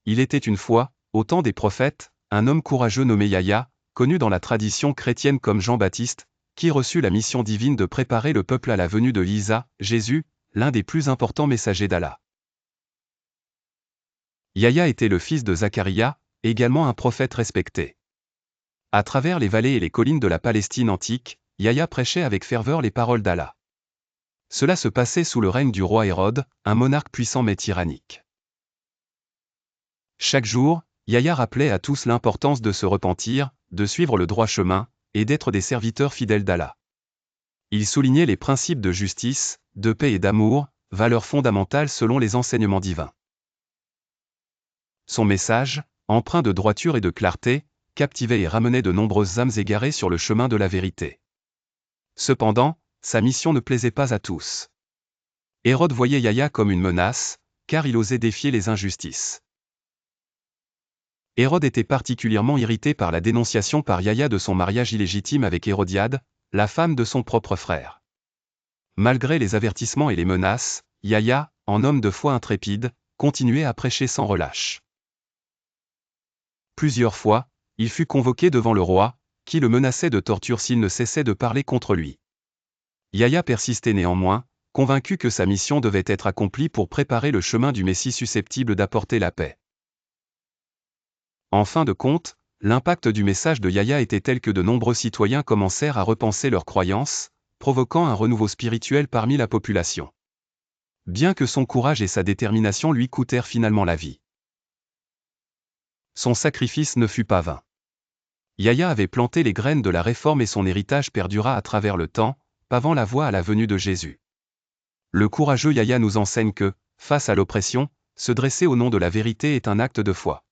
Il était une fois, au temps des prophètes, un homme courageux nommé Yahya, connu dans la tradition chrétienne comme Jean-Baptiste, qui reçut la mission divine de préparer le peuple à la venue de Isa, Jésus, l'un des plus importants messagers d'Allah. Yahya était le fils de Zacharia, également un prophète respecté. À travers les vallées et les collines de la Palestine antique, Yahya prêchait avec ferveur les paroles d'Allah. Cela se passait sous le règne du roi Hérode, un monarque puissant mais tyrannique. Chaque jour, Yahya rappelait à tous l'importance de se repentir, de suivre le droit chemin, et d'être des serviteurs fidèles d'Allah. Il soulignait les principes de justice, de paix et d'amour, valeurs fondamentales selon les enseignements divins. Son message, empreint de droiture et de clarté, captivait et ramenait de nombreuses âmes égarées sur le chemin de la vérité. Cependant, sa mission ne plaisait pas à tous. Hérode voyait Yahya comme une menace, car il osait défier les injustices. Hérode était particulièrement irrité par la dénonciation par Yahya de son mariage illégitime avec Hérodiade, la femme de son propre frère. Malgré les avertissements et les menaces, Yahya, en homme de foi intrépide, continuait à prêcher sans relâche. Plusieurs fois, il fut convoqué devant le roi, qui le menaçait de torture s'il ne cessait de parler contre lui. Yahya persistait néanmoins, convaincu que sa mission devait être accomplie pour préparer le chemin du Messie susceptible d'apporter la paix. En fin de compte, l'impact du message de Yahya était tel que de nombreux citoyens commencèrent à repenser leurs croyances, provoquant un renouveau spirituel parmi la population. Bien que son courage et sa détermination lui coûtèrent finalement la vie. Son sacrifice ne fut pas vain. Yahya avait planté les graines de la réforme et son héritage perdura à travers le temps, pavant la voie à la venue de Jésus. Le courageux Yahya nous enseigne que, face à l'oppression, se dresser au nom de la vérité est un acte de foi.